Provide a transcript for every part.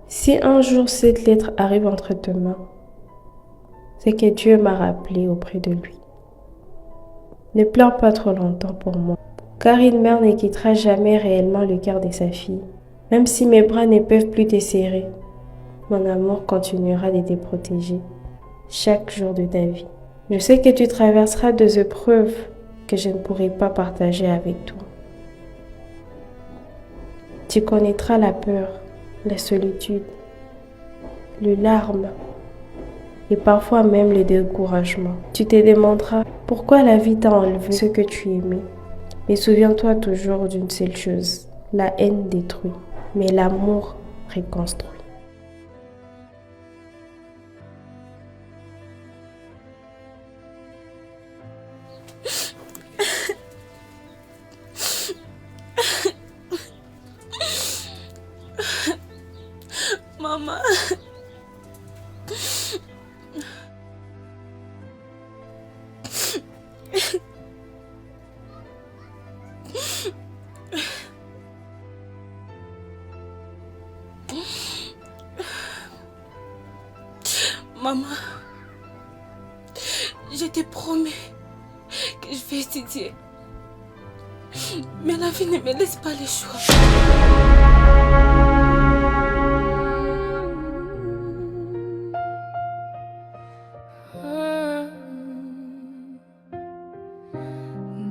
Si un jour cette lettre arrive entre tes mains, c'est que Dieu m'a rappelé auprès de lui. Ne pleure pas trop longtemps pour moi, car une mère ne quittera jamais réellement le cœur de sa fille. Même si mes bras ne peuvent plus te serrer, mon amour continuera de te protéger chaque jour de ta vie. Je sais que tu traverseras des épreuves que je ne pourrai pas partager avec toi. Tu connaîtras la peur, la solitude, les larmes et parfois même le découragement. Tu te demanderas pourquoi la vie t'a enlevé ce que tu aimais. Mais souviens-toi toujours d'une seule chose, la haine détruit, mais l'amour reconstruit. Maman. Maman, je t'ai promis que je vais étudier. Mais la vie ne me laisse pas le choix.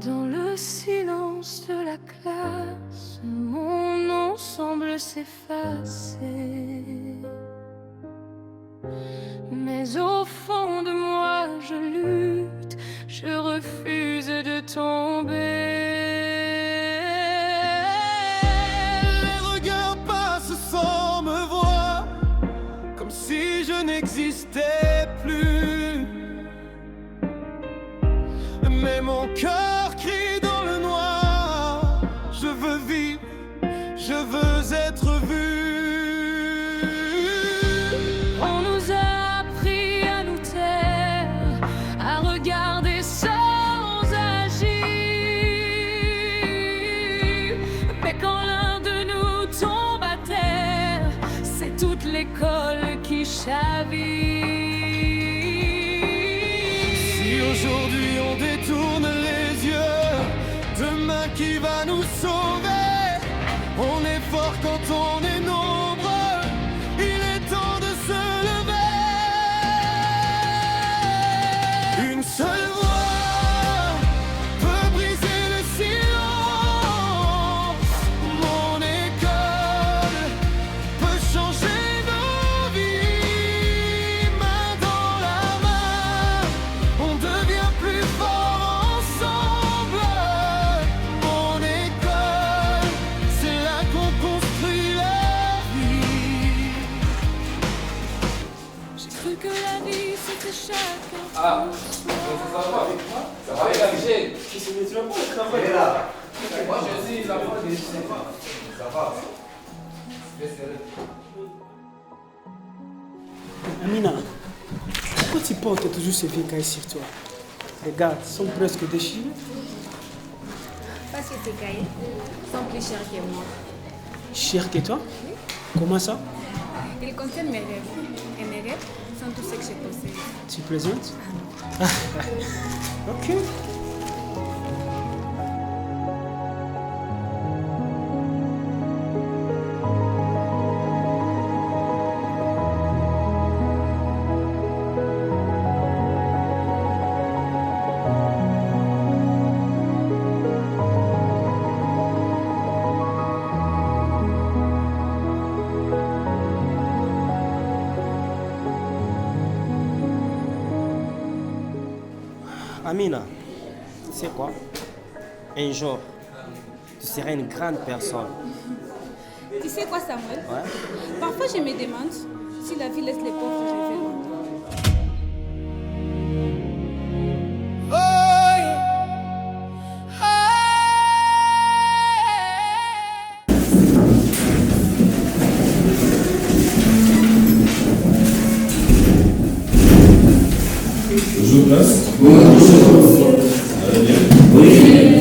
Dans le silence de la classe, mon nom semble s'effacer. Mais au fond de moi, je lutte, je refuse de tomber. Les regards passent sans me voir, comme si je n'existais plus. Mais mon cœur crie dans le noir, je veux vivre, je veux être vu. On nous a appris à nous taire, à regarder sans agir. Mais quand l'un de nous tombe à terre, c'est toute l'école qui chavire. Si aujourd'hui on détourne les yeux, demain qui va nous sauver? On est fort quand on est nombreux, il est temps de se lever. Une seule voix peut briser le silence. Mon école peut changer nos vies. Main dans la main, on devient plus fort ensemble. Mon école, c'est là qu'on construit la vie. J'ai cru que la vie c'était chacun. Ah, ça va. Ça va, Michel. Qui se met sur le travail là. Moi, je dis, la fois, je sais pas. Ça va. Amina, pourquoi tu portes toujours ces vieux cahiers sur toi? Regarde, ils sont presque déchirés. Parce que tes cahiers sont plus chers que moi. Cher que toi? Oui. Comment ça? Ils contiennent mes rêves. Et mes rêves sont tout ce que je possède. Tu plaisantes? Ok. Amina, tu sais quoi? Un jour, tu seras une grande personne. Tu sais quoi, Samuel? Ouais? Parfois, je me demande si la vie laisse les pauvres rêver longtemps. Bonjour classe. Bonjour. Allez bien. Oui.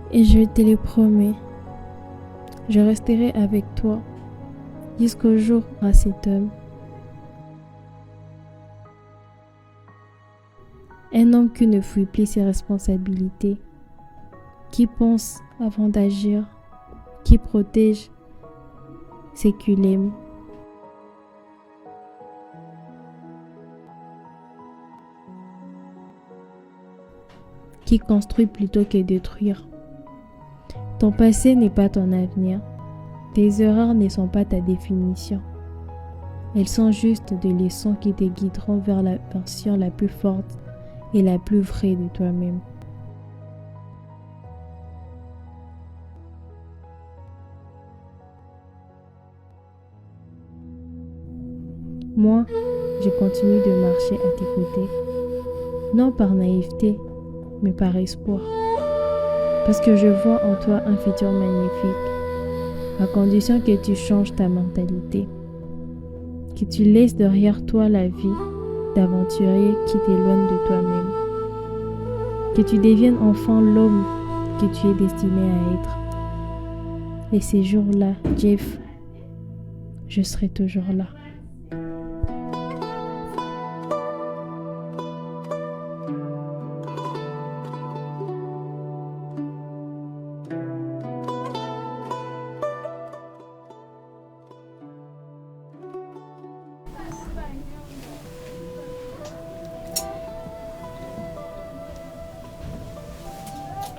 Et je te le promets, je resterai avec toi jusqu'au jour à cet homme. Un homme qui ne fuit plus ses responsabilités, qui pense avant d'agir, qui protège ceux qu'il aime. Qui construit plutôt que détruire. Ton passé n'est pas ton avenir. Tes erreurs ne sont pas ta définition. Elles sont juste des leçons qui te guideront vers la version la plus forte et la plus vraie de toi-même. Moi, je continue de marcher à tes côtés, non par naïveté, mais par espoir. Parce que je vois en toi un futur magnifique, à condition que tu changes ta mentalité, que tu laisses derrière toi la vie d'aventurier qui t'éloigne de toi-même, que tu deviennes enfin l'homme que tu es destiné à être. Et ces jours-là, Jeff, je serai toujours là.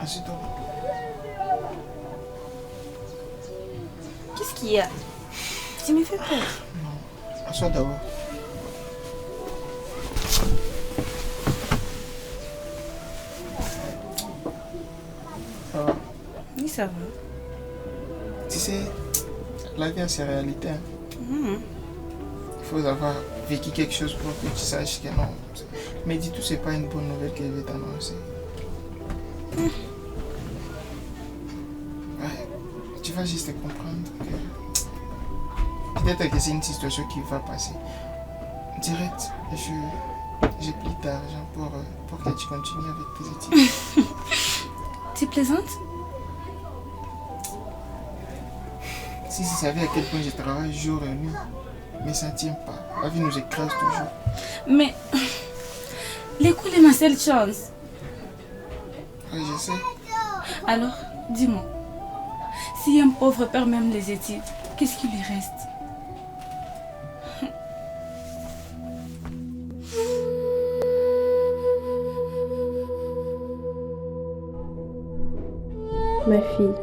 Assieds-toi. Qu'est-ce qu'il y a? Tu me fais peur. Non, assois d'abord. Ça va? Oui, ça va. Tu sais, la vie a ses réalités. Hein. Il faut avoir vécu quelque chose pour que tu saches que non. Mais dis tout, c'est pas une bonne nouvelle que je vais t'annoncer. Ouais, tu vas juste comprendre que peut-être que c'est une situation qui va passer. Direct, j'ai pris d'argent pour que tu continues avec tes études. Tu plaisantes? Si tu savais à quel point je travaille jour et nuit, mais ça ne tient pas. La vie nous écrase toujours. Mais l'école est ma seule chance. Oui, je sais. Alors, dis-moi, Si un pauvre perd même les études, qu'est-ce qui lui reste? Ma fille,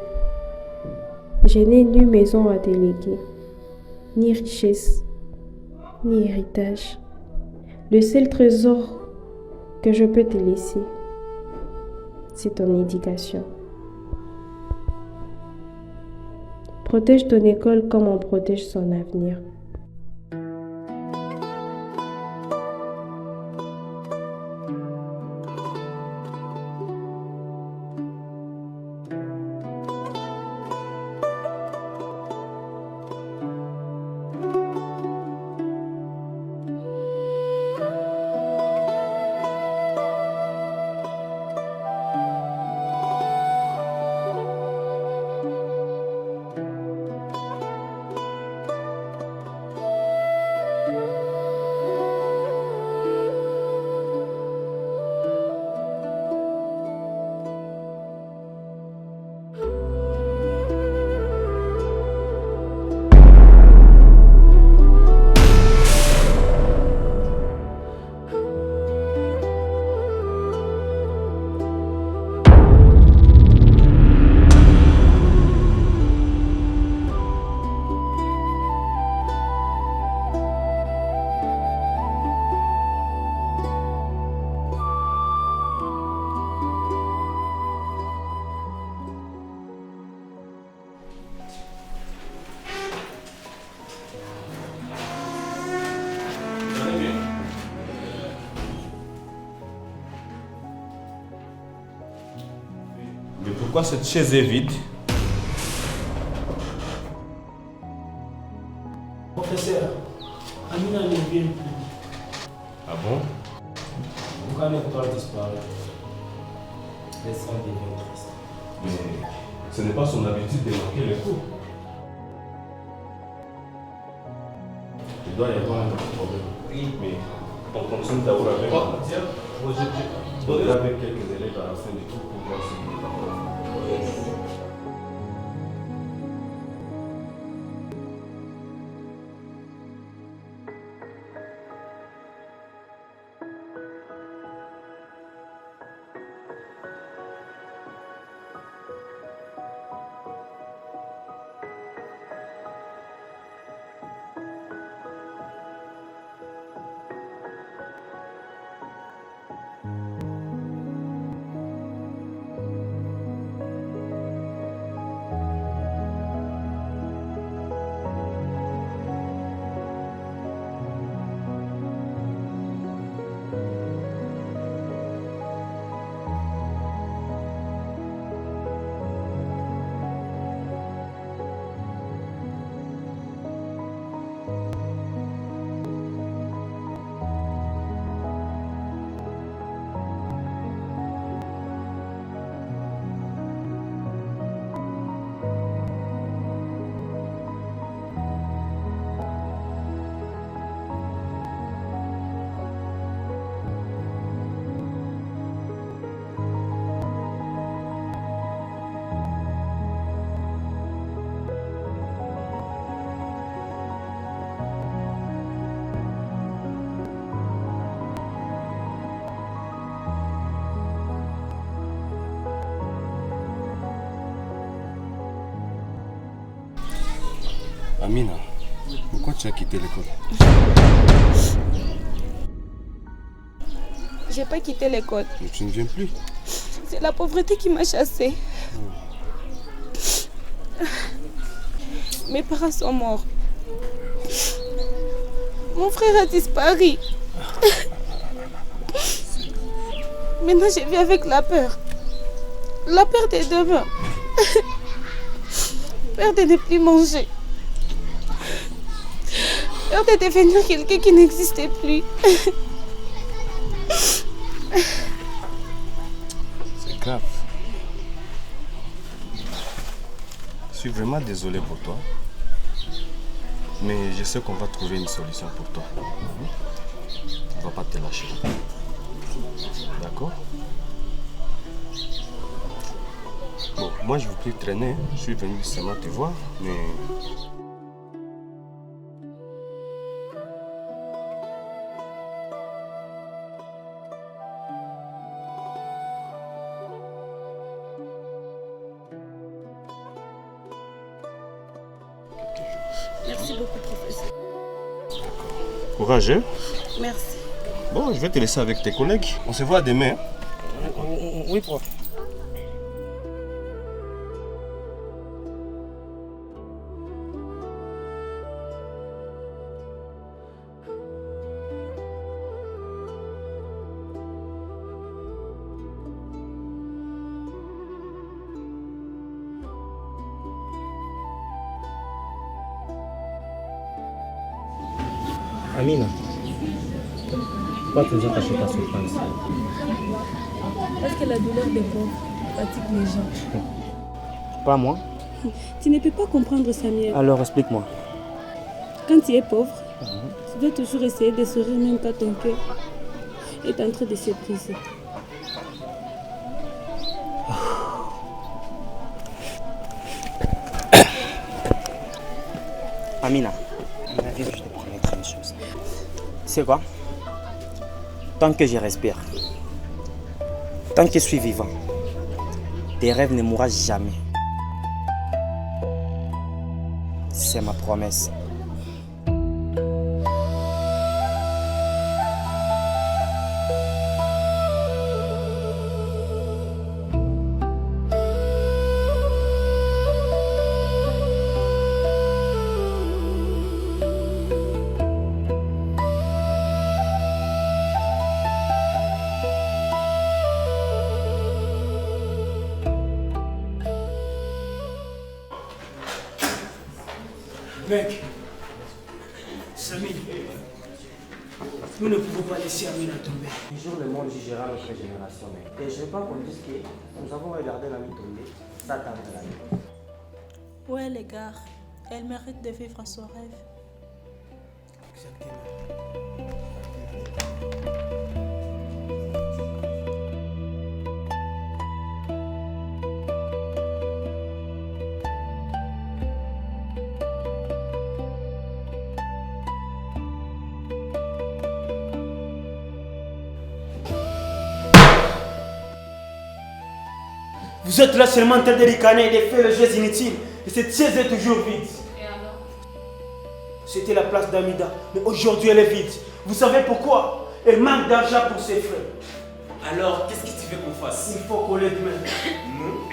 je n'ai ni maison à déléguer, ni richesse, ni héritage. Le seul trésor que je peux te laisser, c'est ton éducation. Protège ton école comme on protège son avenir. Mais pourquoi cette chaise est vide? Professeur, Amina ne vient plus. Ah bon? Pourquoi l'étoile disparaît? Laisse-moi devient triste. Mais ce n'est pas son habitude de manquer les cours. Il doit y avoir un autre problème. Oui, mais on continue d'abord avec la matière. Je donnerai avec quelques élèves à la fin du cours pour voir si il est d'accord. Amina, pourquoi tu as quitté l'école? J'ai pas quitté l'école. Mais tu ne viens plus? C'est la pauvreté qui m'a chassée. Mes parents sont morts. Mon frère a disparu. Maintenant, je vis avec la peur. La peur des demain. Peur de ne plus manger. Peur de devenir quelqu'un qui n'existait plus. C'est grave. Je suis vraiment désolé pour toi. Mais je sais qu'on va trouver une solution pour toi. On ne va pas te lâcher. D'accord? Bon, moi je ne veux plus traîner. Je suis venu seulement te voir, mais... Merci beaucoup, professeur. Courage, hein? Merci. Bon, je vais te laisser avec tes collègues. On se voit demain. Oui, prof. Amina, pourquoi tu nous as caché ta souffrance? Parce que la douleur des pauvres fatigue les gens. Pas moi. Tu ne peux pas comprendre, Samuel. Alors explique-moi. Quand tu es pauvre, tu dois toujours essayer de sourire même quand ton cœur est en train de se briser. Amina, je te promets une chose. Tu sais quoi? Tant que je respire, tant que je suis vivant, tes rêves ne mourront jamais. C'est ma promesse. Mec, Samy, nous ne pouvons pas laisser Amina tomber. Un jour, le monde jugera notre génération, mec. Et je ne veux pas qu'on dise que nous avons regardé l'ami tomber. Ça tarde la vie. Ouais, les gars, elle mérite de vivre son rêve. Vous êtes là seulement en train de ricaner et de faire les jeux inutiles. Et cette chaise est toujours vide. Et alors? C'était la place d'Amida, mais aujourd'hui elle est vide. Vous savez pourquoi? Elle manque d'argent pour ses frais. Alors, qu'est-ce que tu veux qu'on fasse? Il faut qu'on l'aide même. Nous?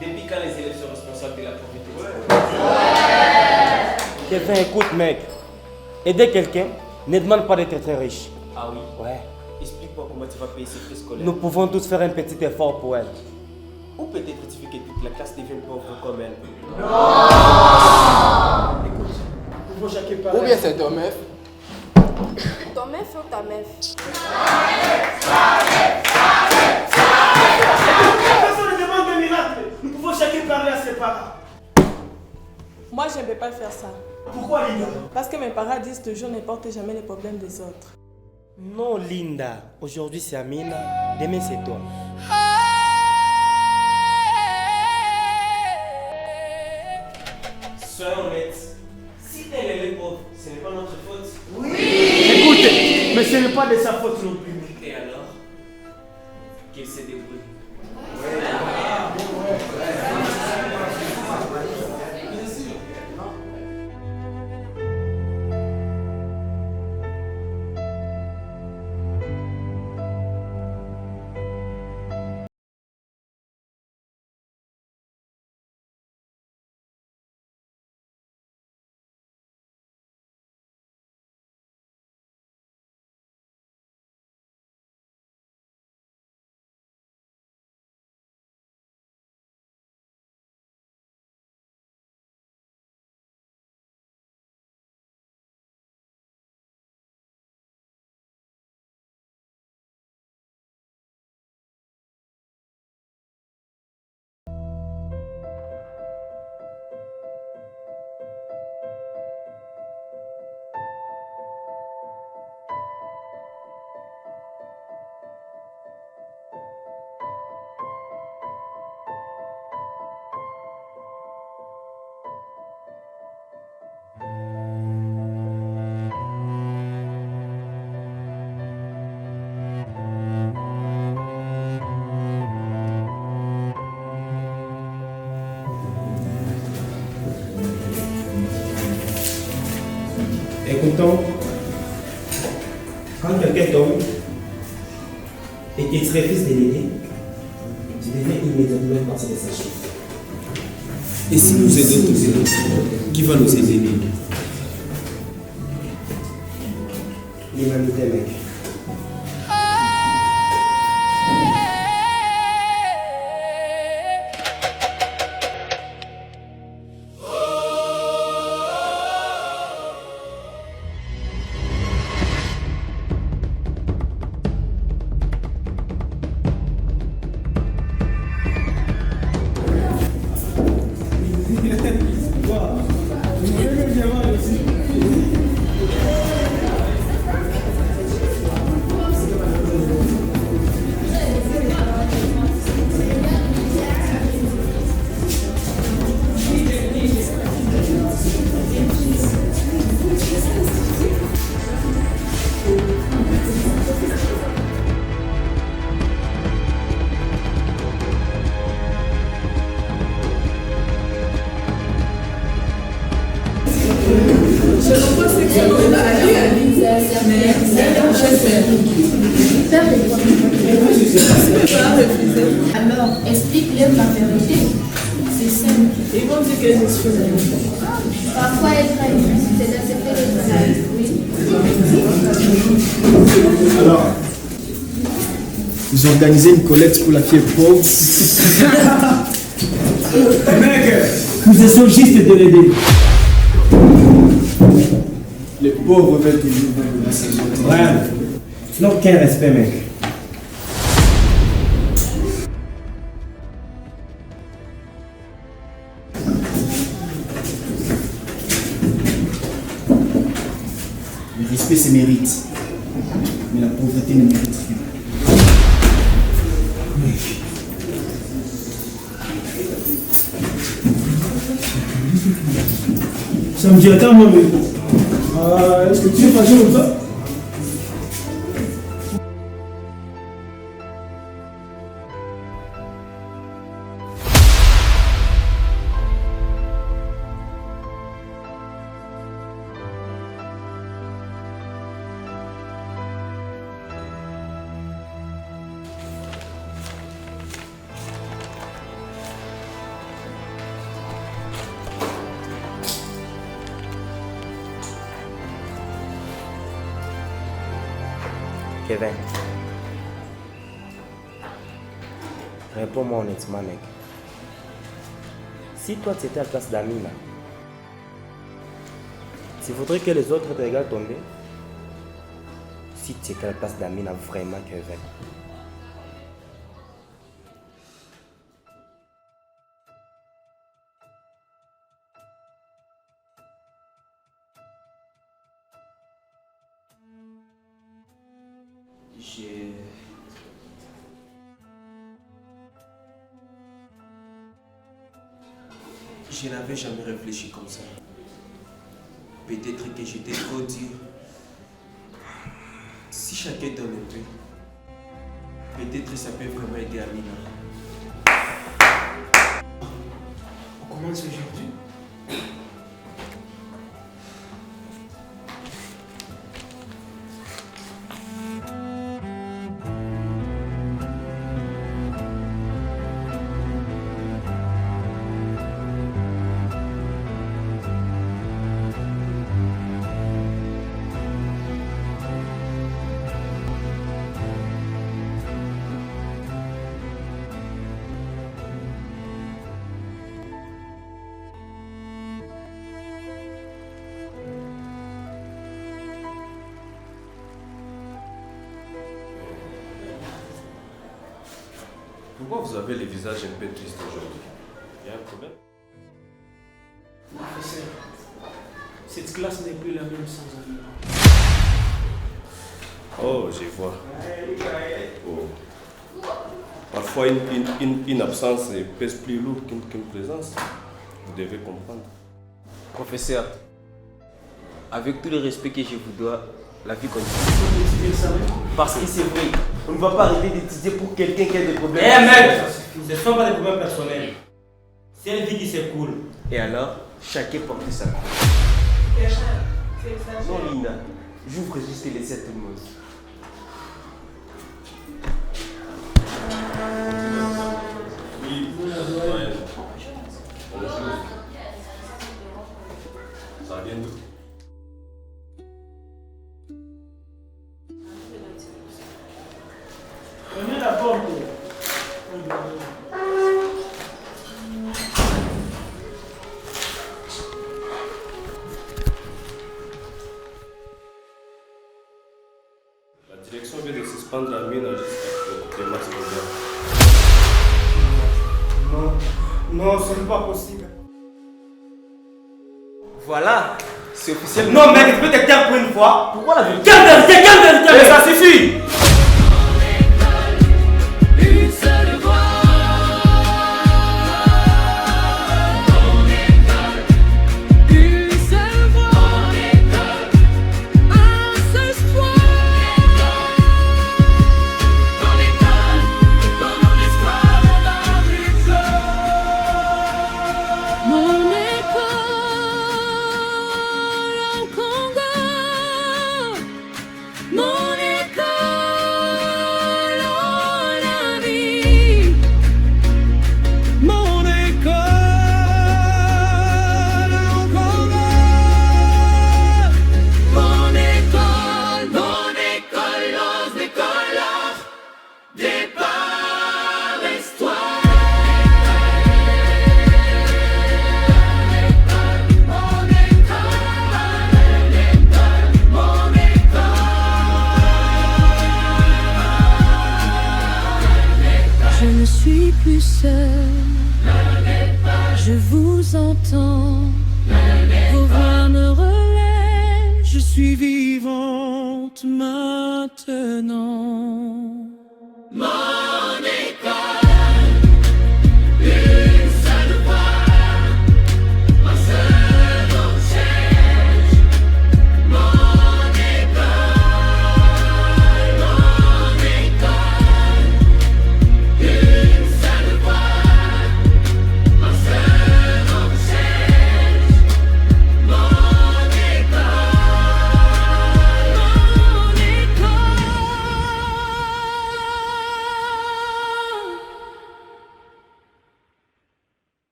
Depuis quand les élèves sont responsables de la pauvreté? Kevin, écoute, mec. Aider quelqu'un ne demande pas d'être très riche. Ah oui? Ouais. Explique-moi comment tu vas payer ses frais scolaires. Nous pouvons tous faire un petit effort pour elle. Ou peut-être tu veux que toute la classe devienne pauvre comme elle. Écoute, il faut chacun Ou parler. bien c'est ton meuf. Ton meuf ou ta meuf? Personne ne demande de miracle. Nous pouvons chacun parler à ses parents. Moi, je ne peux pas faire ça. Pourquoi, Linda? Parce que mes parents disent toujours ne porte jamais les problèmes des autres. Non, Linda. Aujourd'hui, c'est Amina. Demain, c'est toi. Soyons honnêtes. Si elle est pauvre, ce n'est pas notre faute. Oui. Écoutez, mais ce n'est pas de sa faute non plus. Et alors? Qu'il se débrouille. Écoutons, quand quelqu'un tombe et qu'il se refuse de l'aider, tu devais immédiatement passer de sa chose. Et si nous aidons tous les autres, qui va nous aider? L'humanité, mec. Alors, explique-leur la vérité. C'est simple. Ils vont dire que je suis parfois être c'est d'accepter le travail. Oui. Alors, vous organisez une collecte pour la fille pauvre. Mec, nous essayons juste de l'aider. Les pauvres veulent toujours vivre la saison. Ouais. Non, aucun respect, mec. Le respect se mérite, mais la pauvreté ne mérite rien. Ça me dirait tellement mieux. Est-ce que tu es fâché comme ça? Kevin, réponds-moi honnêtement, mec. Si toi tu étais à la place d'Amina, tu voudrais que les autres te regardent tomber? Si tu étais à la place d'Amina, vraiment, Kevin. Je n'avais jamais réfléchi comme ça. Peut-être que j'étais trop dur. Si chacun donne un peu, peut-être ça peut vraiment aider Amina. On commence aujourd'hui. Pourquoi vous avez le visage un peu triste aujourd'hui? Il y a un problème? Professeur, cette classe n'est plus la même sans Amina. Oh, je vois. Oh. Parfois, une absence pèse plus lourd qu'une présence. Vous devez comprendre. Professeur, avec tout le respect que je vous dois, la vie continue. Parce que c'est vrai, on ne va pas arrêter d'étudier pour quelqu'un qui a des problèmes. Eh mec, ce ne sont pas des problèmes personnels. C'est une vie qui s'écoule. Et alors, chacun porte sa croix. Non, Lina. J'ouvre juste et laisse à tout le monde. Oui, ouais. Bonjour. Ça vient d'où? Prenez la porte. La direction vient de suspendre la mine jusqu'à le max probable. Non, ce n'est pas possible. Voilà, c'est officiel. Non, mec, tu peux te taire pour une fois. Pourquoi la vérité? Quelle vérité? Mais ça suffit. Une seule voix. Une seule voix. Un seul espoir. Mon école, mon espoir, mon école en Congo. Mon école en Namibie. Mon école en Congo. Mon école aux écoles. Départ, histoire. Mon école. Je ne suis plus seule, je vous entends, vos voix me relèvent, je suis vivante maintenant. Mon école.